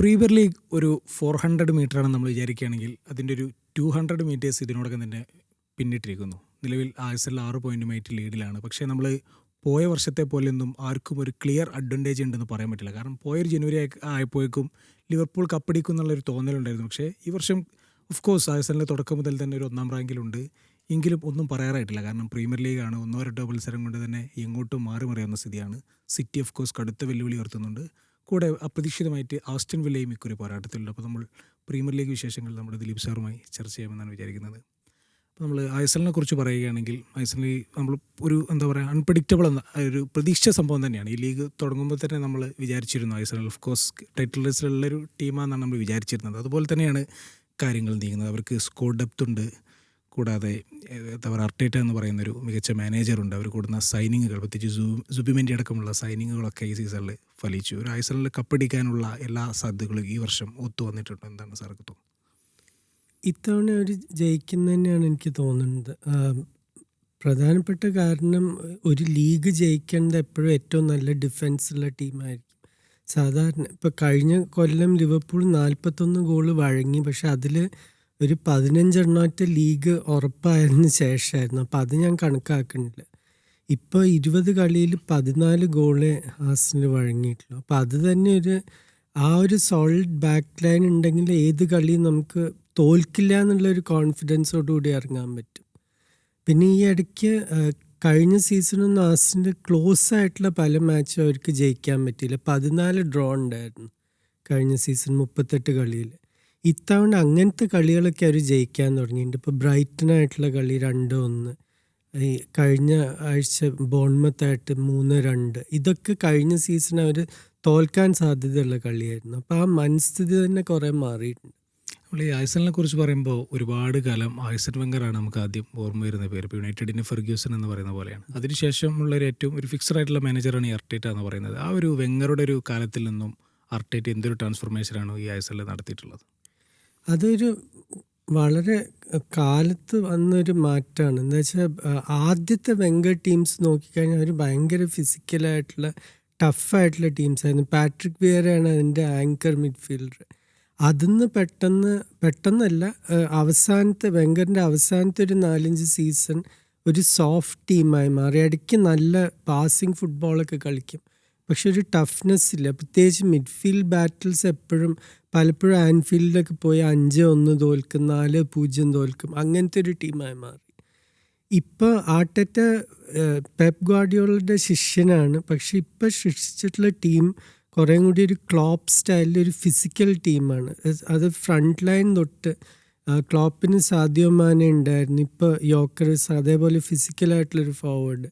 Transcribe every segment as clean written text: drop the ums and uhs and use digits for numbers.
Premier league ഒരു 400 മീറ്ററാണെന്ന് നമ്മൾ വിചാരിക്കുകയാണെങ്കിൽ അതിൻ്റെ ഒരു 200 മീറ്റേഴ്സ് ഇതിനോടകം തന്നെ പിന്നിട്ടിരിക്കുന്നു. നിലവിൽ ആഴ്സണൽ 6 പോയിൻറ്റുമായിട്ട് ലീഡിലാണ്. പക്ഷേ നമ്മൾ പോയ വർഷത്തെ പോലെയൊന്നും ആർക്കും ഒരു ക്ലിയർ അഡ്വാൻറ്റേജ് ഉണ്ടെന്ന് പറയാൻ പറ്റില്ല. കാരണം പോയൊരു ജനുവരി ആയപ്പോഴേക്കും ലിവർപൂൾ കപ്പടിക്കും എന്നുള്ളൊരു തോന്നലുണ്ടായിരുന്നു. പക്ഷേ ഈ വർഷം ഓഫ് കോഴ്സ് ആഴ്സണലിൻ്റെ തുടക്കം മുതൽ തന്നെ ഒരു 1-ാം റാങ്കിലുണ്ട്. എങ്കിലും ഒന്നും പറയാറായിട്ടില്ല. കാരണം പ്രീമിയർ ലീഗാണ്. 1-2 മത്സരം കൊണ്ട് തന്നെ എങ്ങോട്ടും മാറി മറിയാവുന്ന സ്ഥിതിയാണ്. സിറ്റി ഓഫ് കോഴ്സ് കടുത്ത വെല്ലുവിളി ഉയർത്തുന്നുണ്ട്. കൂടെ അപ്രതീക്ഷിതമായിട്ട് ആസ്റ്റൺ വില്ലയും ഇക്കുറി പോരാട്ടത്തിലുണ്ട്. അപ്പോൾ നമ്മൾ പ്രീമിയർ ലീഗ് വിശേഷങ്ങൾ നമ്മുടെ ദിലീപ് സാറുമായി ചർച്ച ചെയ്യാമെന്നാണ് വിചാരിക്കുന്നത്. അപ്പോൾ നമ്മൾ ആഴ്സണലിനെ കുറിച്ച് പറയുകയാണെങ്കിൽ ആഴ്സണൽ നമ്മൾ ഒരു എന്താ പറയുക അൺപ്രഡിക്റ്റബിൾ എന്ന ഒരു പ്രതീക്ഷിച്ച സംഭവം തന്നെയാണ്. ഈ ലീഗ് തുടങ്ങുമ്പോൾ തന്നെ നമ്മൾ വിചാരിച്ചിരുന്നു ആഴ്സണൽ ഓഫ് കോഴ്സ് ടൈറ്റിൽ റേസിലുള്ളൊരു ടീമാണെന്നാണ് നമ്മൾ വിചാരിച്ചിരുന്നത്. അതുപോലെ തന്നെയാണ് കാര്യങ്ങൾ നീങ്ങുന്നത്. അവർക്ക് സ്കോർ ഡെപ്ത് ഉണ്ട്. കൂടാതെ എന്താ പറയുക അർട്ടേറ്റ എന്ന് പറയുന്നൊരു മികച്ച മാനേജറുണ്ട്. അവർ കൂടുന്ന സൈനിങ്ങുകൾ പ്രത്യേകിച്ച് സുബിമെൻ്റി അടക്കമുള്ള സൈനിങ്ങുകളൊക്കെ ഈ സീസണിൽ ഫലിച്ചു. ഒരു ആഴ്സണലിൽ കപ്പടിക്കാനുള്ള എല്ലാ സാധ്യതകളും ഈ വർഷം ഒത്തു വന്നിട്ടുണ്ട്. എന്താണ് സാർക്ക് തോന്നുന്നത്? ഇത്തവണ അവർ ജയിക്കുന്ന തന്നെയാണ് എനിക്ക് തോന്നുന്നത്. പ്രധാനപ്പെട്ട കാരണം ഒരു ലീഗ് ജയിക്കേണ്ടത് എപ്പോഴും ഏറ്റവും നല്ല ഡിഫൻസുള്ള ടീമായിരിക്കും. സാധാരണ ഇപ്പോൾ കഴിഞ്ഞ കൊല്ലം ലിവർപൂൾ 41 ഗോള് വഴങ്ങി. പക്ഷെ അതിൽ ഒരു 15 ലീഗ് ഉറപ്പായതിന് ശേഷമായിരുന്നു. അപ്പോൾ അത് ഞാൻ കണക്കാക്കണില്ല. ഇപ്പോൾ 20 കളിയിൽ 14 ഗോളേ ആഴ്സണൽ വഴങ്ങിയിട്ടുള്ളൂ. അപ്പോൾ അത് തന്നെ ഒരു സോളിഡ് ബാക്ക് ലൈൻ ഉണ്ടെങ്കിൽ ഏത് കളിയും നമുക്ക് തോൽക്കില്ല എന്നുള്ളൊരു കോൺഫിഡൻസോടുകൂടി ഇറങ്ങാൻ പറ്റും. പിന്നെ ഈ ഇടയ്ക്ക് കഴിഞ്ഞ സീസണൊന്നും ആഴ്സണൽ ക്ലോസ് ആയിട്ടുള്ള പല മാച്ചും അവർക്ക് ജയിക്കാൻ പറ്റിയില്ല. 14 ഡ്രോ ഉണ്ടായിരുന്നു കഴിഞ്ഞ സീസൺ 38 കളിയിൽ. ഇത്തവണ അങ്ങനത്തെ കളികളൊക്കെ അവർ ജയിക്കാൻ തുടങ്ങിയിട്ടുണ്ട്. ഇപ്പോൾ ബ്രൈറ്റനായിട്ടുള്ള കളി 2-1, ഈ കഴിഞ്ഞ ആഴ്ച ബോൺമത്തായിട്ട് 3-2. ഇതൊക്കെ കഴിഞ്ഞ സീസൺ അവർ തോൽക്കാൻ സാധ്യതയുള്ള കളിയായിരുന്നു. അപ്പോൾ ആ മനസ്ഥിതി തന്നെ കുറേ മാറിയിട്ടുണ്ട്. നമ്മൾ ഈ ആഴ്സണലിനെ കുറിച്ച് പറയുമ്പോൾ ഒരുപാട് കാലം ആഴ്സൺ വെങ്കറാണ് നമുക്ക് ആദ്യം ഓർമ്മ വരുന്ന പേര്. ഇപ്പോൾ യുണൈറ്റഡിന് ഫെർഗ്യൂസൺ എന്ന് പറയുന്ന പോലെയാണ്. അതിനുശേഷമുള്ള ഏറ്റവും ഒരു ഫിക്സഡ് ആയിട്ടുള്ള മാനേജറാണ് ഈ അർട്ടേറ്റ എന്ന് പറയുന്നത്. ആ ഒരു വെങ്കറുടെ ഒരു കാലത്തിൽ നിന്നും അർട്ടേറ്റ എന്തൊരു ട്രാൻസ്ഫോർമേഷനാണ് ഈ ആഴ്സണലിൽ നടത്തിയിട്ടുള്ളത്? അതൊരു വളരെ കാലത്ത് വന്നൊരു മാറ്റമാണ്. എന്താ വെച്ചാൽ ആദ്യത്തെ വെങ്കർ ടീംസ് നോക്കിക്കഴിഞ്ഞാൽ അവർ ഭയങ്കര ഫിസിക്കലായിട്ടുള്ള ടഫായിട്ടുള്ള ടീംസായിരുന്നു. പാട്രിക് വിയറയാണ് അതിൻ്റെ ആങ്കർ മിഡ്ഫീൽഡർ. അതിന്ന് പെട്ടെന്നല്ല, വെങ്കറിൻ്റെ അവസാനത്തെ ഒരു 4-5 സീസൺ ഒരു സോഫ്റ്റ് ടീമായി മാറി. ഇടയ്ക്ക് നല്ല പാസിങ് ഫുട്ബോളൊക്കെ കളിക്കും, പക്ഷെ ഒരു ടഫ്നെസ് ഇല്ല. പ്രത്യേകിച്ച് മിഡ്ഫീൽഡ് ബാറ്റിൽസ് പലപ്പോഴും ആൻഫീൽഡിലൊക്കെ പോയി 5-1 തോൽക്കും, 4-0 തോൽക്കും. അങ്ങനത്തെ ഒരു ടീമായി മാറി. ഇപ്പോൾ ആർട്ടേറ്റ പെപ്പ് ഗാർഡിയോളയുടെ ശിഷ്യനാണ്. പക്ഷെ ഇപ്പോൾ സൃഷ്ടിച്ചിട്ടുള്ള ടീം കുറേ കൂടി ഒരു ക്ലോപ്പ് സ്റ്റൈലിൽ ഒരു ഫിസിക്കൽ ടീമാണ്. അത് ഫ്രണ്ട് ലൈൻ തൊട്ട് ക്ലോപ്പിന് സാദിയോ മാനെ ഉണ്ടായിരുന്നു, ഇപ്പോൾ യോക്കറസ്, അതേപോലെ ഫിസിക്കലായിട്ടുള്ളൊരു ഫോർവേഡ്,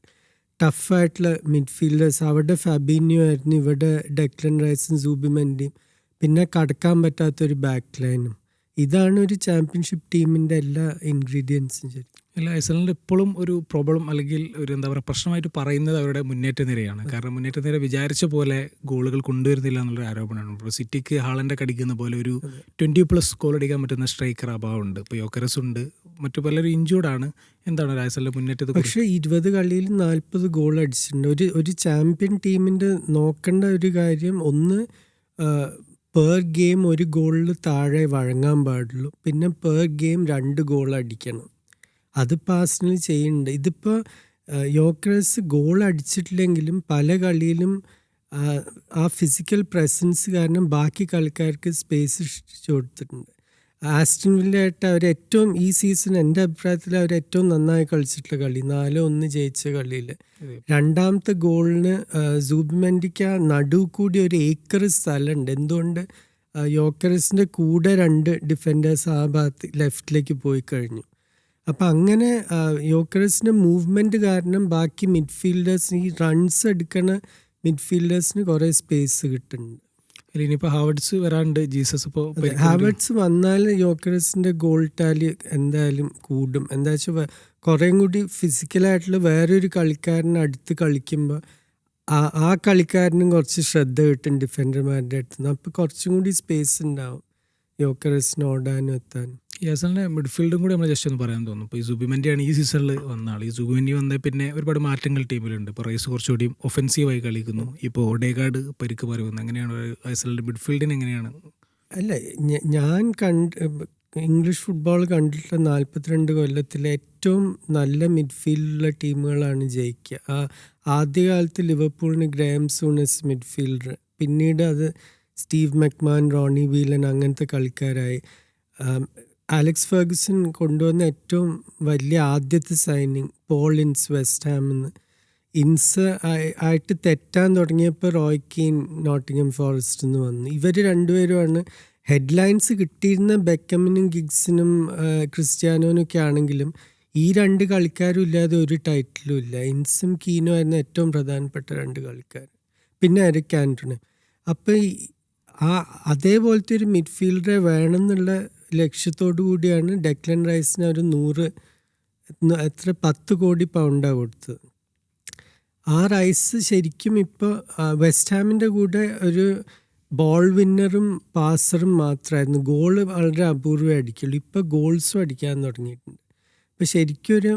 ടഫായിട്ടുള്ള മിഡ്ഫീൽഡേഴ്സ്. അവിടെ ഫാബിനിയോ ആയിരുന്നു, ഇവിടെ ഡെക്ലൻ റൈസും സൂബിമെൻ്റെയും, പിന്നെ കടക്കാൻ പറ്റാത്തൊരു ബാക്ക് ലൈനും. ഇതാണ് ഒരു ചാമ്പ്യൻഷിപ്പ് ടീമിൻ്റെ എല്ലാ ഇൻഗ്രീഡിയൻസും. ശരി, അല്ല, ആഴ്സണലിൻ്റെ ഇപ്പോഴും ഒരു പ്രോബ്ലം അല്ലെങ്കിൽ ഒരു എന്താ പറയുക പ്രശ്നമായിട്ട് പറയുന്നത് അവരുടെ മുന്നേറ്റ നിരയാണ്. കാരണം മുന്നേറ്റ നിര വിചാരിച്ച പോലെ ഗോളുകൾ കൊണ്ടുവരുന്നില്ല എന്നുള്ളൊരു ആരോപണമാണ്. ഇപ്പോൾ സിറ്റിക്ക് ഹാളൻഡൊക്കെ അടിക്കുന്ന പോലെ ഒരു 20+ ഗോൾ അടിക്കാൻ പറ്റുന്ന സ്ട്രൈക്കർ അഭാവമുണ്ട്. ഇപ്പോൾ യോക്കറസ് ഉണ്ട്, മറ്റു പലരും ഇഞ്ചൂർഡാണ്. എന്താണ് ആഴ്സണലിൻ്റെ മുന്നേറ്റത്തിൽ? പക്ഷേ 20 കളിയിൽ 40 ഗോൾ അടിച്ചിട്ടുണ്ട്. ഒരു ചാമ്പ്യൻ ടീമിൻ്റെ നോക്കേണ്ട ഒരു കാര്യം, ഒന്ന് പെർ ഗെയിം 1 ഗോളിൽ താഴെ വഴങ്ങാൻ പാടുള്ളൂ. പിന്നെ പെർ ഗെയിം 2 ഗോൾ അടിക്കണം. അത് ആഴ്സണൽ ചെയ്യുന്നുണ്ട്. ഇതിപ്പോൾ യോക്കറസ് ഗോൾ അടിച്ചിട്ടില്ലെങ്കിലും പല കളിയിലും ആ ഫിസിക്കൽ പ്രസൻസ് കാരണം ബാക്കി കളിക്കാർക്ക് സ്പേസ് സൃഷ്ടിച്ചു കൊടുത്തിട്ടുണ്ട്. ആസ്റ്റൺ വില്ലയായിട്ട് അവരേറ്റവും ഈ സീസൺ എൻ്റെ അഭിപ്രായത്തിൽ അവരേറ്റവും നന്നായി കളിച്ചിട്ടുള്ള കളി 4-1 ജയിച്ച കളിയിൽ രണ്ടാമത്തെ ഗോളിന് സൂബിമെൻ്റിക്ക് നടു കൂടി 1 ഏക്കർ സ്ഥലമുണ്ട്. എന്തുകൊണ്ട്? യോക്കറസിൻ്റെ കൂടെ 2 ഡിഫൻഡേഴ്സ് ആ ഭാഗത്ത് ലെഫ്റ്റിലേക്ക് പോയി കഴിഞ്ഞു. അപ്പം അങ്ങനെ യോക്കറസിൻ്റെ മൂവ്മെൻറ്റ് കാരണം ബാക്കി മിഡ്ഫീൽഡേഴ്സിന്, ഈ റൺസ് എടുക്കണ മിഡ്ഫീൽഡേഴ്സിന് കുറേ സ്പേസ് കിട്ടുന്നുണ്ട്. ഇനിയിപ്പോൾ ഹാവർട്സ് വരാണ്ട്, ജീസസ് ഇപ്പോൾ ഹാവർട്സ് വന്നാൽ യോക്കറസിൻ്റെ ഗോൾ ടാലി എന്തായാലും കൂടും. എന്താ വെച്ചാൽ കുറേം കൂടി ഫിസിക്കലായിട്ടുള്ള വേറൊരു കളിക്കാരനെ അടുത്ത് കളിക്കുമ്പോൾ ആ കളിക്കാരനും കുറച്ച് ശ്രദ്ധ കിട്ടും ഡിഫൻഡർമാരുടെ അടുത്ത് നിന്ന്. അപ്പോൾ കുറച്ചും കൂടി സ്പേസ് ഉണ്ടാവും യോക്കറസിന് ഓടാനും എത്താനും. ഈ ആഴ്സണലിൻ്റെ മിഡ്ഫീൽഡും കൂടി നമ്മൾ ജസ്റ്റ് ഒന്ന് പറയാൻ തോന്നുന്നു. ഇപ്പോൾ ഈ സുബിമെൻ്റിയാണ് ഈ സീസണിൽ വന്ന ആൾ. ഈ സുബിമെൻ്റി വന്ന പിന്നെ ഒരുപാട് മാറ്റങ്ങൾ ടീമിലുണ്ട്. ഇപ്പോൾ റൈസ് കുറച്ചുകൂടി ഒഫൻസീവായി കളിക്കുന്നു. ഇപ്പോൾ ഒഡേഗാർഡ് പരിക്ക് മാറി വന്നു. എങ്ങനെയാണ് ആഴ്സണലിൻ്റെ മിഡ്ഫീൽഡിന് എങ്ങനെയാണ് അല്ല, ഞാൻ ഇംഗ്ലീഷ് ഫുട്ബോൾ കണ്ടിട്ടുള്ള 42 കൊല്ലത്തിലെ ഏറ്റവും നല്ല മിഡ്ഫീൽഡിലുള്ള ടീമുകളാണ് ജയിക്കുക. ആദ്യകാലത്ത് ലിവർപൂളിന് ഗ്രഹാം സൂണസ് മിഡ്ഫീൽഡർ, പിന്നീട് അത് സ്റ്റീവ് മെക്മാൻ, റോണി വീലൻ അങ്ങനത്തെ കളിക്കാരായി. അലക്സ് ഫെർഗുസൺ കൊണ്ടുവന്ന ഏറ്റവും വലിയ ആദ്യത്തെ സൈനിങ് പോൾ ഇൻസ് വെസ്റ്റ് ഹാമിന്ന്. ഇൻസ് ആയിട്ട് തെറ്റാൻ തുടങ്ങിയപ്പോൾ റോയ് കീൻ നോട്ടിംഗം ഫോറസ്റ്റ് നിന്ന് വന്നു. ഇവർ രണ്ടുപേരുമാണ് ഹെഡ്ലൈൻസ് കിട്ടിയിരുന്ന. ബെക്കമിനും ഗിഗ്സിനും ക്രിസ്ത്യാനോനും ഒക്കെ ആണെങ്കിലും ഈ രണ്ട് കളിക്കാരും ഇല്ലാതെ ഒരു ടൈറ്റിലും ഇല്ല. ഇൻസും കീനും ആയിരുന്നു ഏറ്റവും പ്രധാനപ്പെട്ട രണ്ട് കളിക്കാർ, പിന്നെ എറിക് ആൻ്റണി. അപ്പോൾ അതേപോലത്തെ ഒരു മിഡ്ഫീൽഡറെ വേണമെന്നുള്ള ലക്ഷ്യത്തോടു കൂടിയാണ് ഡെക്ലൻ റൈസിന് ഒരു 10 കോടി പൗണ്ടാണ് കൊടുത്തത്. ആ റൈസ് ശരിക്കും ഇപ്പോൾ വെസ്റ്റ് ഹാമിൻ്റെ കൂടെ ഒരു ബോൾ വിന്നറും പാസറും മാത്രമായിരുന്നു. ഗോള് വളരെ അപൂർവം അടിക്കുള്ളൂ. ഇപ്പോൾ ഗോൾസും അടിക്കാൻ തുടങ്ങിയിട്ടുണ്ട്. ഇപ്പോൾ ശരിക്കും ഒരു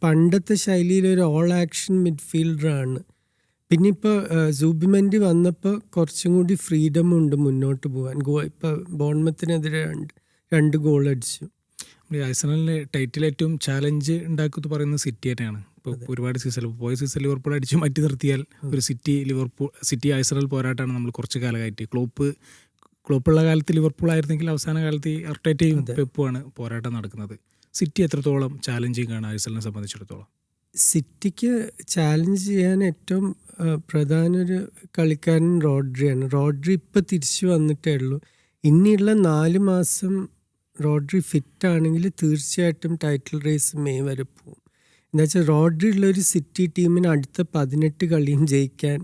പണ്ടത്തെ ശൈലിയിലൊരു ഓൾ ആക്ഷൻ മിഡ്ഫീൽഡറാണ്. പിന്നെ ഇപ്പോൾ സൂബിമെൻഡി വന്നപ്പോൾ കുറച്ചും കൂടി ഫ്രീഡമും ഉണ്ട് മുന്നോട്ട് പോകാൻ. ഇപ്പോൾ ബോൺമത്തിനെതിരെ 2 ഗോൾ അടിച്ചു. ആഴ്സണലിന് ടൈറ്റിൽ ഏറ്റവും ചാലഞ്ച് ഉണ്ടാക്കുന്നത് പറയുന്നത് സിറ്റി തന്നെയാണ്. ഇപ്പോൾ ഒരുപാട് സീസൺ പോയ സീസൺ ലിവർപൂൾ അടിച്ച് മാറ്റി നിർത്തിയാൽ ഒരു സിറ്റി ആഴ്സണൽ പോരാട്ടമാണ് നമ്മൾ കുറച്ച് കാലമായിട്ട്. ക്ലോപ്പുള്ള കാലത്ത് ലിവർപൂൾ ആയിരുന്നെങ്കിൽ അവസാന കാലത്ത് അർട്ടേറ്റയും പെപ്പുമാണ് പോരാട്ടം നടക്കുന്നത്. സിറ്റി എത്രത്തോളം ചാലഞ്ചിങ് ആണ് ആഴ്സണലിനെ സംബന്ധിച്ചിടത്തോളം? സിറ്റിക്ക് ചാലഞ്ച് ചെയ്യാൻ ഏറ്റവും പ്രധാന ഒരു കളിക്കാരൻ റോഡ്രിയാണ്. റോഡ്രി ഇപ്പോൾ തിരിച്ചു വന്നിട്ടേ ഉള്ളൂ. ഇനിയുള്ള 4 മാസം റോഡ്രി ഫിറ്റാണെങ്കിൽ തീർച്ചയായിട്ടും ടൈറ്റിൽ റേസ് മെയ് വരെ പോകും. എന്നുവെച്ചാൽ റോഡ്രി ഉള്ളൊരു സിറ്റി ടീമിന് അടുത്ത 18 കളിയും ജയിക്കാൻ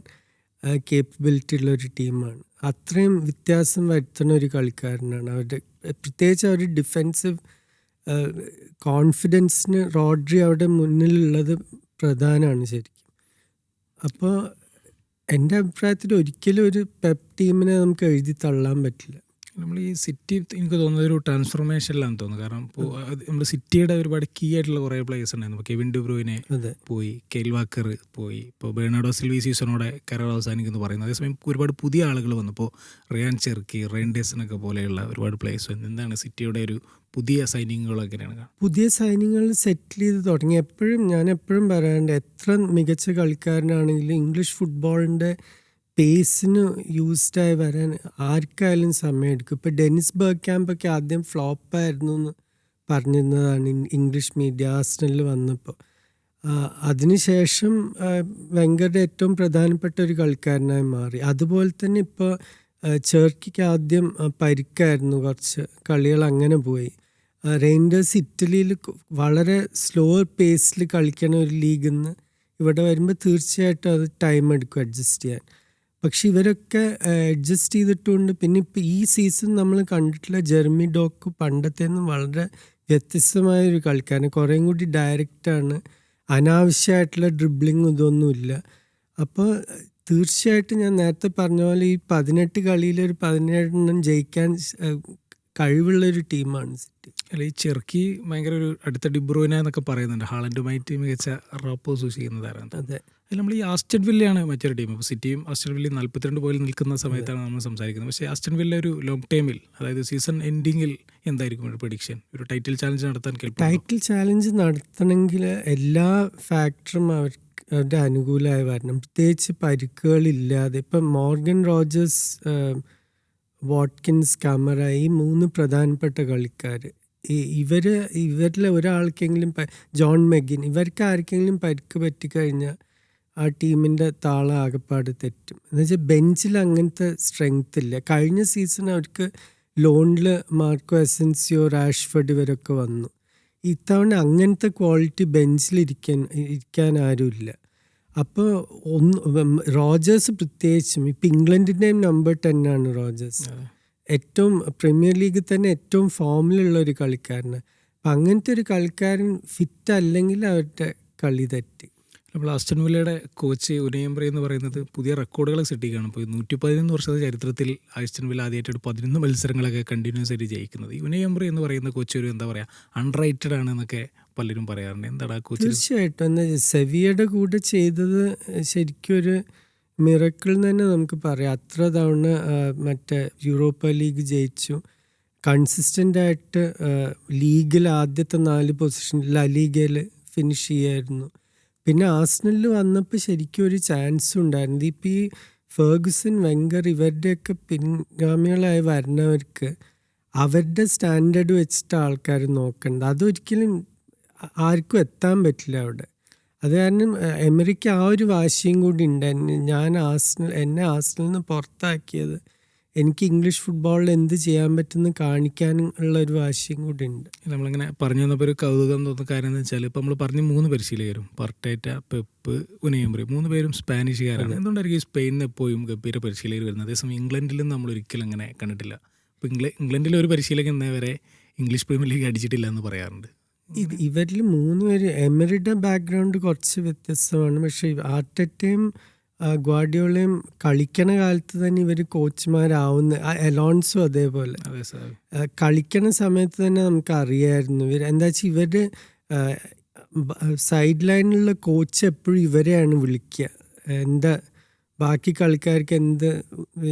കേപ്പബിലിറ്റി ഉള്ളൊരു ടീമാണ്. അത്രയും വ്യത്യാസം വരുത്തുന്ന ഒരു കളിക്കാരനാണ്. പ്രത്യേകിച്ച് അവരുടെ ഡിഫെൻസീവ് കോൺഫിഡൻസിന് റോഡ്രി അവിടെ മുന്നിലുള്ളത് പ്രധാനമാണ് ശരിക്കും. അപ്പോൾ എൻ്റെ അഭിപ്രായത്തിൽ ഒരിക്കലും ഒരു പെപ്പ് ടീമിനെ നമുക്ക് എഴുതി തള്ളാൻ പറ്റില്ല. നമ്മൾ ഈ സിറ്റി എനിക്ക് തോന്നുന്നത് ഒരു ട്രാൻസ്ഫോർമേഷനിലാണെന്ന് തോന്നുന്നു. കാരണം ഇപ്പോൾ നമ്മൾ സിറ്റിയുടെ ഒരുപാട് കീ ആയിട്ടുള്ള കുറേ പ്ലേയേഴ്സ് ഉണ്ടായിരുന്നു. ഇപ്പോൾ കെവിൻ ഡി ബ്രൂയിനെ പോയി, കെയ്ൽ വാക്കർ പോയി, ഇപ്പോൾ ബെർണാഡോ സിൽവ സീസണോടെ കരാർ അവസാനിക്കുന്നു പറയുന്നു. അതേസമയം ഒരുപാട് പുതിയ ആളുകൾ വന്നു. ഇപ്പോൾ റിയാൻ ചെർക്കി, റെയിൻഡേഴ്സനൊക്കെ പോലെയുള്ള ഒരുപാട് പ്ലേയേഴ്സ് വന്നു. എന്താണ് സിറ്റിയുടെ ഒരു പുതിയ സൈനിങ്ങുകൾ എങ്ങനെയാണ്? പുതിയ സൈനിങ്ങൾ സെറ്റിൽ ചെയ്ത് തുടങ്ങി. ഞാൻ എപ്പോഴും പറയാറുണ്ട്, എത്ര മികച്ച കളിക്കാരനാണെങ്കിലും ഇംഗ്ലീഷ് ഫുട്ബോളിൻ്റെ പേസിന് യൂസ്ഡായി വരാൻ ആർക്കായാലും സമയമെടുക്കും. ഇപ്പോൾ ഡെനിസ് ബെർഗ്കാമ്പൊക്കെ ആദ്യം ഫ്ലോപ്പായിരുന്നു എന്ന് പറഞ്ഞിരുന്നതാണ് ഇംഗ്ലീഷ് മീഡിയ ആഴ്സണലിൽ വന്നപ്പോൾ. അതിനുശേഷം വെങ്കറുടെ ഏറ്റവും പ്രധാനപ്പെട്ട ഒരു കളിക്കാരനായി മാറി. അതുപോലെ തന്നെ ഇപ്പോൾ ചെർക്കിക്ക് ആദ്യം പരിക്കായിരുന്നു, കുറച്ച് കളികൾ അങ്ങനെ പോയി. റെയിൻഡേഴ്സ് ഇറ്റലിയിൽ വളരെ സ്ലോവർ പേസിൽ കളിക്കണ ഒരു ലീഗിൽ നിന്ന് ഇവിടെ വരുമ്പോൾ തീർച്ചയായിട്ടും അത് ടൈം എടുക്കും അഡ്ജസ്റ്റ് ചെയ്യാൻ. പക്ഷെ ഇവരൊക്കെ അഡ്ജസ്റ്റ് ചെയ്തിട്ടുണ്ട്. പിന്നെ ഇപ്പോൾ ഈ സീസൺ നമ്മൾ കണ്ടിട്ടുള്ള ജെർമി ഡോക്ക് പണ്ടത്തേന്നും വളരെ വ്യത്യസ്തമായൊരു കളിക്കാരൻ. കുറേയും കൂടി ഡയറക്റ്റാണ്, അനാവശ്യമായിട്ടുള്ള ഡ്രിബ്ലിങ്ങും ഇതൊന്നുമില്ല. അപ്പോൾ തീർച്ചയായിട്ടും ഞാൻ നേരത്തെ പറഞ്ഞ പോലെ ഈ 18 കളിയിലൊരു 17 ജയിക്കാൻ കഴിവുള്ളൊരു ടീമാണ് സിറ്റി. അല്ല, ഈ ചെർക്കി ഭയങ്കര ഒരു അടുത്ത ഡിബ്രൂയിന എന്നൊക്കെ പറയുന്നുണ്ട്. ഹാളൻഡുമായിട്ട് മികച്ച റാപ്പോ സൂക്ഷിക്കുന്നതാരാണ്. അതെ. അതിൽ നമ്മൾ ഈ ആസ്റ്റൺ വില്ലയാണ് മറ്റൊരു ടീം. ഇപ്പോൾ സിറ്റിയും ആസ്റ്റൺ വില്ലയും 42 പോയിന്റ് നിൽക്കുന്ന സമയത്താണ് നമ്മൾ സംസാരിക്കുന്നത്. പക്ഷേ ആസ്റ്റൺ വില്ല ഒരു ലോങ് ടൈമിൽ, അതായത് സീസൺ എൻഡിങ്ങിൽ എന്തായിരിക്കും ഒരു പ്രഡിക്ഷൻ? ഒരു ടൈറ്റിൽ ചാലഞ്ച് നടത്താൻ ടൈറ്റിൽ ചാലഞ്ച് നടത്തണമെങ്കിൽ എല്ലാ ഫാക്ടറും അവരുടെ അനുകൂലമായി വരണം. പ്രത്യേകിച്ച് പരിക്കുകളില്ലാതെ. ഇപ്പം മോർഗൻ റോജേഴ്സ്, വാട്കിൻസ്, കമറ, ഈ 3 പ്രധാനപ്പെട്ട കളിക്കാർ, ഇവരിൽ ഒരാൾക്കെങ്കിലും, ജോൺ മെഗിൻ, ഇവർക്ക് ആർക്കെങ്കിലും പരിക്ക് പറ്റിക്കഴിഞ്ഞാൽ ആ ടീമിൻ്റെ താളം ആകപ്പാട് തെറ്റും. എന്നുവെച്ചാൽ ബെഞ്ചിൽ അങ്ങനത്തെ സ്ട്രെങ്ത് ഇല്ല. കഴിഞ്ഞ സീസൺ അവർക്ക് ലോണിൽ മാർക്കോ എസൻസിയോ, റാഷ്ഫോർഡ് ഇവരൊക്കെ വന്നു. ഇത്തവണ അങ്ങനത്തെ ക്വാളിറ്റി ഇരിക്കാൻ ആരുമില്ല. അപ്പോൾ റോജേഴ്സ് പ്രത്യേകിച്ചും ഇപ്പം ഇംഗ്ലണ്ടിൻ്റെയും നമ്പർ 10 ആണ് റോജേഴ്സ്. ഏറ്റവും പ്രീമിയർ ലീഗിൽ തന്നെ ഏറ്റവും ഫോമിലുള്ള ഒരു കളിക്കാരനാണ്. അപ്പം അങ്ങനത്തെ ഒരു കളിക്കാരൻ ഫിറ്റ് അല്ലെങ്കിൽ അവരുടെ കളി തെറ്റി. നമ്മൾ ആസ്റ്റൺ വില്ലയുടെ കോച്ച് ഉനയ് എംറി എന്ന് പറയുന്നത് പുതിയ റെക്കോർഡുകൾ സെറ്റിക്കുകയാണ്. ഇപ്പോൾ 111 വർഷത്തെ ചരിത്രത്തിൽ ആസ്റ്റൺ വില്ല ആദ്യമായിട്ട് 11 മത്സരങ്ങളൊക്കെ കണ്ടിന്യൂസ് ആയിട്ട് ജയിക്കുന്നത്. ഉനയ് എംറി എന്ന് പറയുന്ന കോച്ച് ഒരു എന്താ പറയുക, അൺറൈറ്റഡ് ആണ് എന്നൊക്കെ പലരും പറയാറുണ്ട്. എന്താണ് ആ കോച്ച്? തീർച്ചയായിട്ടും സെവിയയുടെ കൂടെ ചെയ്തത് ശരിക്കും ഒരു മിറക്കിൾ എന്ന് തന്നെ നമുക്ക് പറയാം. അത്ര തവണ മറ്റേ യൂറോപ്പ ലീഗ് ജയിച്ചു. കൺസിസ്റ്റൻ്റ് ആയിട്ട് ലീഗിൽ ആദ്യത്തെ 4 പൊസിഷൻ ലാ ലീഗയിൽ ഫിനിഷ് ചെയ്യായിരുന്നു. പിന്നെ ആഴ്സണലിൽ വന്നപ്പോൾ ശരിക്കും ഒരു ചാൻസ് ഉണ്ടായിരുന്നു. ഇപ്പോൾ ഈ ഫെർഗുസൺ, വെങ്കർ ഇവരുടെയൊക്കെ പിൻഗാമികളായി വരുന്നവർക്ക് അവരുടെ സ്റ്റാൻഡേർഡ് വെച്ചിട്ട് ആൾക്കാർ നോക്കേണ്ടത്. അതൊരിക്കലും ആർക്കും എത്താൻ പറ്റില്ല അവിടെ. അത് കാരണം എമറിക്ക് ആ ഒരു വാശിയും കൂടി ഉണ്ടായിരുന്നു. എന്നെ ആഴ്സണലിൽ നിന്ന് പുറത്താക്കിയത് എനിക്ക് ഇംഗ്ലീഷ് ഫുട്ബോളിൽ എന്ത് ചെയ്യാൻ പറ്റുമെന്ന് കാണിക്കാനുള്ള ഒരു വാശിയും കൂടി ഉണ്ട്. നമ്മളിങ്ങനെ പറഞ്ഞു വന്നപ്പോൾ ഒരു കൗതുകം തോന്നുന്ന കാര്യം എന്ന് വെച്ചാൽ ഇപ്പോൾ നമ്മൾ പറഞ്ഞ 3 പരിശീലകരും പർട്ടേറ്റ, പെപ്പ്, ഉനൈ എമറി 3 പേരും സ്പാനിഷുകാരാണ്. എന്തുകൊണ്ടായിരിക്കും സ്പെയിനിൽ എപ്പോഴും ഗംഭീര പരിശീലകർ വരുന്നത്? അതേസമയം ഇംഗ്ലണ്ടിലും നമ്മൾ ഒരിക്കലും അങ്ങനെ കണ്ടിട്ടില്ല. ഇപ്പോൾ ഇംഗ്ലണ്ടിലെ ഒരു പരിശീലകൻ ഇന്നേ വരെ ഇംഗ്ലീഷ് പ്രീമിയർ ലീഗ് അടിച്ചിട്ടില്ല എന്ന് പറയാറുണ്ട്. ഇവരിൽ 3 പേര് എമറിയുടെ ബാക്ക്ഗ്രൗണ്ട് കുറച്ച് വ്യത്യസ്തമാണ്. പക്ഷേ ആർട്ടറ്റയും ഗ്വാർഡിയോളയും കളിക്കണ കാലത്ത് തന്നെ ഇവർ കോച്ചുമാരാവുന്ന, അലോൺസോ അതേപോലെ അതെ സാർ. കളിക്കണ സമയത്ത് തന്നെ നമുക്ക് അറിയായിരുന്നു എന്താ വെച്ചാൽ ഇവര് സൈഡ് ലൈനിലുള്ള കോച്ച് എപ്പോഴും ഇവരെയാണ് വിളിക്കുക. എന്താ ബാക്കി കളിക്കാർക്ക് എന്ത്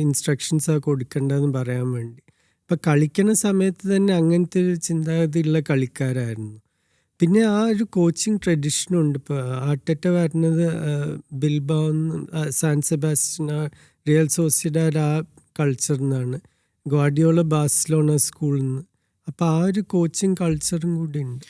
ഇൻസ്ട്രക്ഷൻസാണ് കൊടുക്കേണ്ടതെന്ന് പറയാൻ വേണ്ടി. ഇപ്പം കളിക്കണ സമയത്ത് തന്നെ അങ്ങനത്തെ ഒരു ചിന്താഗതിയുള്ള കളിക്കാരായിരുന്നു. പിന്നെ ആ ഒരു കോച്ചിങ് ട്രഡീഷനുണ്ട്. ഇപ്പോൾ ആർട്ടറ്റ വരുന്നത് ബിൽബാओ, സാൻ സെബാസ്റ്റ്യൻ, റിയൽ സോസിഡാഡ് ആ കൾച്ചറിൽ നിന്നാണ്. ഗ്വാർഡിയോള ബാഴ്സലോണ സ്കൂളിൽ നിന്ന്. അപ്പോൾ ആ ഒരു കോച്ചിങ് കൾച്ചറും കൂടി ഉണ്ട്.